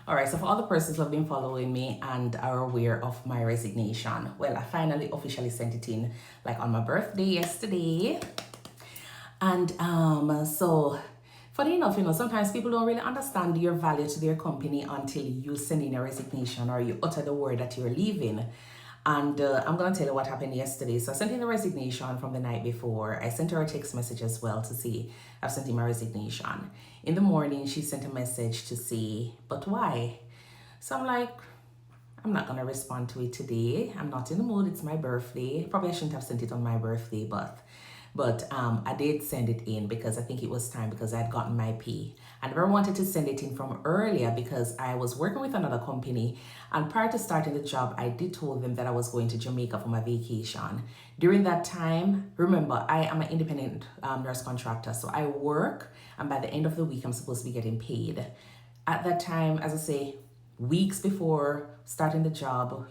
All right, so for all the persons who have been following me and are aware of my resignation, well, I finally officially sent it in like on my birthday yesterday. And so funny enough, sometimes people don't really understand your value to their company until you send in a resignation or you utter the word that you're leaving. And I'm going to tell you what happened yesterday. So I sent in a resignation from the night before. I sent her a text message as well to say, I've sent in my resignation. In the morning, she sent a message to say, but why? So I'm like, I'm not going to respond to it today. I'm not in the mood. It's my birthday. Probably I shouldn't have sent it on my birthday, but I did send it in because I think it was time because I had gotten my pay. I never wanted to send it in from earlier because I was working with another company, and prior to starting the job, I did told them that I was going to Jamaica for my vacation. During that time, remember, I am an independent nurse contractor, so I work, and by the end of the week, I'm supposed to be getting paid. At that time, as I say, weeks before starting the job,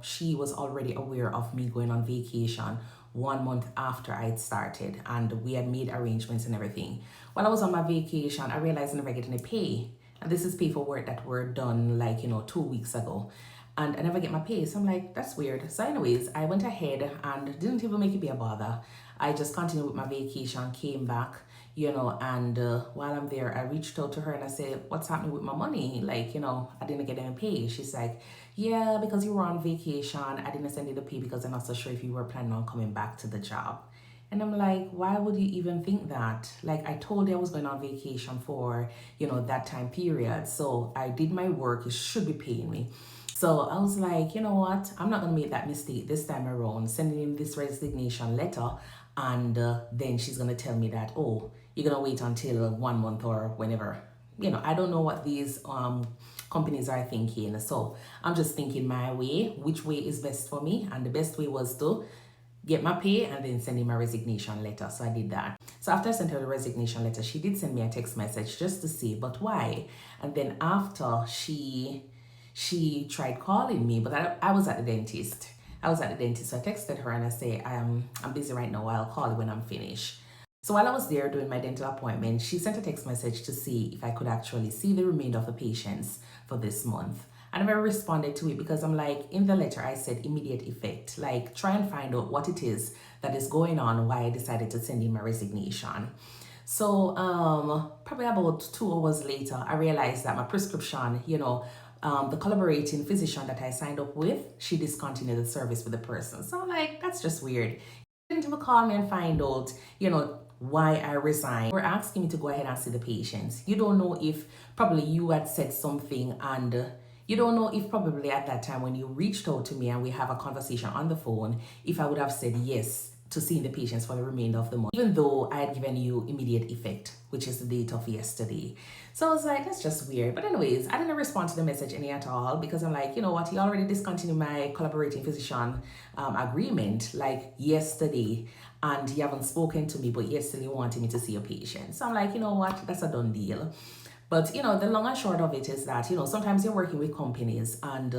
she was already aware of me going on vacation 1 month after I'd started, and we had made arrangements and everything. While I was on my vacation, I realized I never get any pay. And this is pay for work that were done 2 weeks ago. And I never get my pay. So I'm like, that's weird. So anyways, I went ahead and didn't even make it be a bother. I just continued with my vacation, came back, and while I'm there, I reached out to her and I said, what's happening with my money? I didn't get any pay. She's like, yeah, because you were on vacation, I didn't send you the pay because I'm not so sure if you were planning on coming back to the job. And I'm like, why would you even think that? I told you I was going on vacation for, that time period. So I did my work. You should be paying me. So I was like, you know what? I'm not going to make that mistake this time around, sending in this resignation letter. And then she's going to tell me that, oh, you're going to wait until 1 month or whenever. I don't know what these companies are thinking. So I'm just thinking my way, which way is best for me. And the best way was to get my pay and then send in my resignation letter. So I did that. So after I sent her the resignation letter, she did send me a text message just to say, but why? And then after she tried calling me, but I was at the dentist. So I texted her and I say, I'm busy right now. I'll call you when I'm finished. So while I was there doing my dental appointment, she sent a text message to see if I could actually see the remainder of the patients for this month. I never responded to it because I'm like, in the letter, I said immediate effect. Try and find out what it is that is going on, why I decided to send in my resignation. So probably about 2 hours later, I realized that my prescription, the collaborating physician that I signed up with, she discontinued the service with the person. So I'm like, that's just weird. She didn't even call me and find out, why I resigned. We're asking me to go ahead and see the patients. You don't know if probably you had said something, and you don't know if probably at that time when you reached out to me and we have a conversation on the phone, if I would have said yes to seeing the patients for the remainder of the month, even though I had given you immediate effect, which is the date of yesterday. So I was like, that's just weird. But anyways, I didn't respond to the message any at all because I'm like, you know what, he already discontinued my collaborating physician agreement yesterday, and he haven't spoken to me, but yesterday he wanted me to see a patient. So I'm like, you know what, that's a done deal. But, the long and short of it is that, sometimes you're working with companies and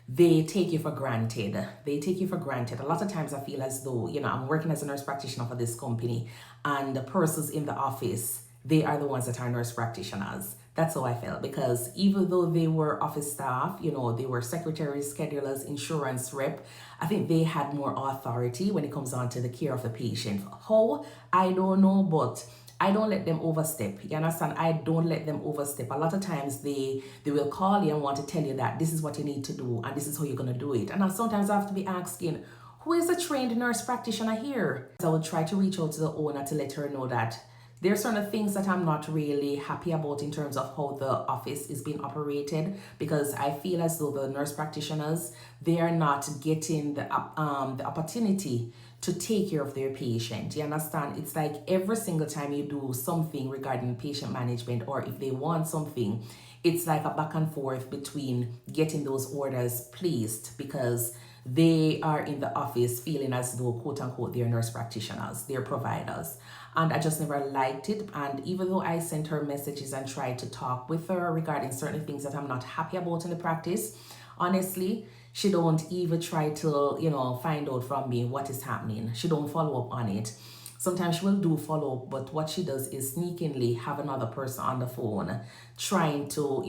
they take you for granted. A lot of times I feel as though, I'm working as a nurse practitioner for this company, and the persons in the office, they are the ones that are nurse practitioners. That's how I felt, because even though they were office staff, they were secretaries, schedulers, insurance rep, I think they had more authority when it comes on to the care of the patient. How? I don't know, but I don't let them overstep. You understand? I don't let them overstep. A lot of times they will call you and want to tell you that this is what you need to do and this is how you're going to do it. And sometimes I have to be asking, who is a trained nurse practitioner here? I would try to reach out to the owner to let her know that there are certain things that I'm not really happy about in terms of how the office is being operated, because I feel as though the nurse practitioners, they are not getting the opportunity to take care of their patient. You understand? It's like every single time you do something regarding patient management, or if they want something, it's like a back and forth between getting those orders placed, because they are in the office feeling as though, quote unquote, they're nurse practitioners, they're providers. And I just never liked it. And even though I sent her messages and tried to talk with her regarding certain things that I'm not happy about in the practice, honestly, she don't even try to, find out from me what is happening. She don't follow up on it. Sometimes she will do follow up, but what she does is sneakingly have another person on the phone trying to,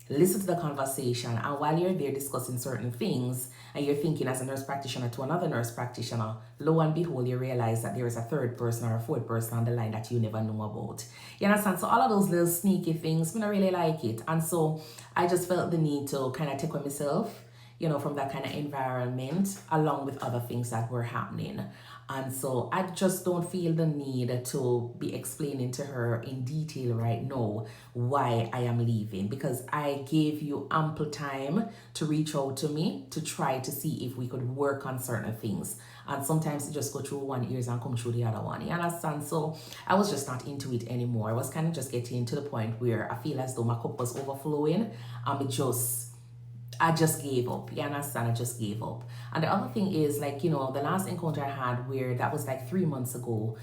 listen to the conversation, and while you're there discussing certain things and you're thinking as a nurse practitioner to another nurse practitioner, lo and behold, you realize that there is a third person or a fourth person on the line that you never knew about. You understand? So all of those little sneaky things, I don't really like it. And so I just felt the need to kind of take with myself, from that kind of environment, along with other things that were happening. And so I just don't feel the need to be explaining to her in detail right now why I am leaving, because I gave you ample time to reach out to me to try to see if we could work on certain things. And sometimes it just go through one ears and come through the other one. You understand? So I was just not into it anymore. I was kind of just getting to the point where I feel as though my cup was overflowing. I just gave up. You understand? I just gave up. And the other thing is, like, the last encounter I had, where that was like 3 months ago,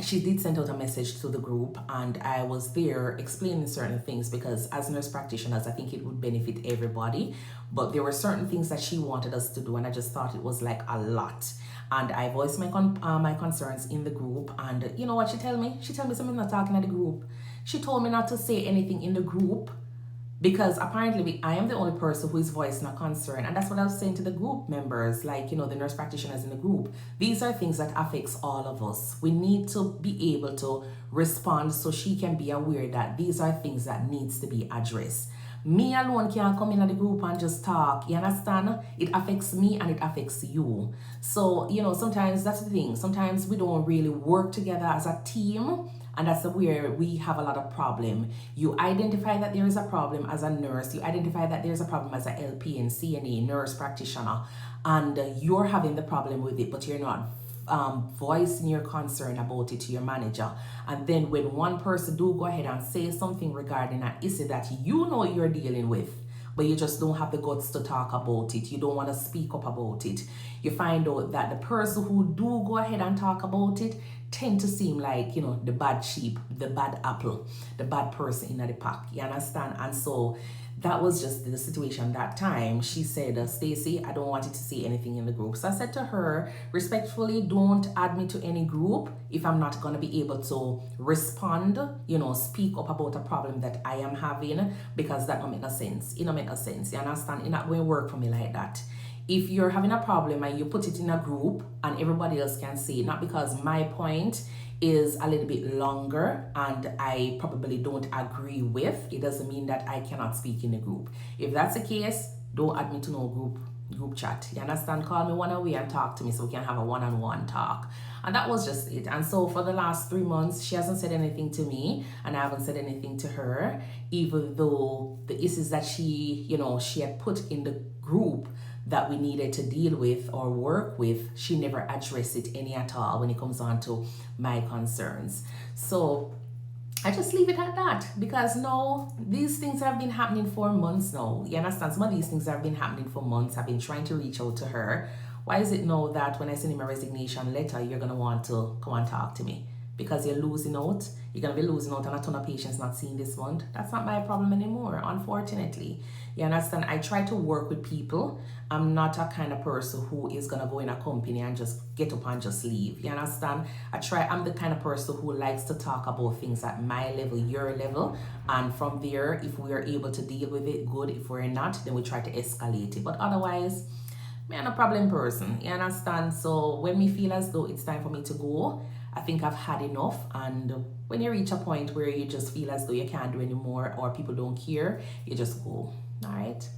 she did send out a message to the group, and I was there explaining certain things, because as nurse practitioners, I think it would benefit everybody. But there were certain things that she wanted us to do, and I just thought it was like a lot. And I voiced my concerns in the group, and you know what she told me? She told me something not talking at the group. She told me not to say anything in the group, because apparently I am the only person who is voicing a concern. And that's what I was saying to the group members, like, the nurse practitioners in the group. These are things that affects all of us. We need to be able to respond so she can be aware that these are things that needs to be addressed. Me alone can't come in at the group and just talk. You understand? It affects me and it affects you. So, sometimes that's the thing. Sometimes we don't really work together as a team. And that's where we have a lot of problem. You identify that there is a problem as a nurse. You identify that there's a problem as a LPN, CNA, nurse practitioner. And you're having the problem with it, but you're not voicing your concern about it to your manager. And then when one person do go ahead and say something regarding an issue that you're dealing with, but you just don't have the guts to talk about it, you don't want to speak up about it, you find out that the person who do go ahead and talk about it tend to seem like, the bad sheep, the bad apple, the bad person in the pack. You understand? And so that was just the situation that time. She said, Stacy, I don't want you to say anything in the group. So I said to her, respectfully, don't add me to any group if I'm not going to be able to respond, speak up about a problem that I am having, because that don't make no sense. It don't make no sense. You understand? It's not going to work for me like that. If you're having a problem and you put it in a group and everybody else can see it, not because my point is a little bit longer and I probably don't agree with, it doesn't mean that I cannot speak in the group. If that's the case, don't add me to no group chat. You understand? Call me one away and talk to me so we can have a one-on-one talk. And that was just it. And so for the last 3 months, she hasn't said anything to me and I haven't said anything to her, even though the issues that she had put in the group that we needed to deal with or work with, she never addressed it any at all when it comes on to my concerns. So I just leave it at that, because no, these things have been happening for months now. You understand? Some of these things have been happening for months. I've been trying to reach out to her. Why is it now that when I send you my resignation letter, you're going to want to come and talk to me? Because you're losing out. You're going to be losing out on a ton of patients not seeing this month. That's not my problem anymore, unfortunately. You understand? I try to work with people. I'm not a kind of person who is going to go in a company and just get up and just leave. You understand? I'm the kind of person who likes to talk about things at my level, your level. And from there, if we are able to deal with it, good. If we're not, then we try to escalate it. But otherwise, I'm a problem person. You understand? So when we feel as though it's time for me to go, I think I've had enough. And when you reach a point where you just feel as though you can't do anymore or people don't care, you just go. All right?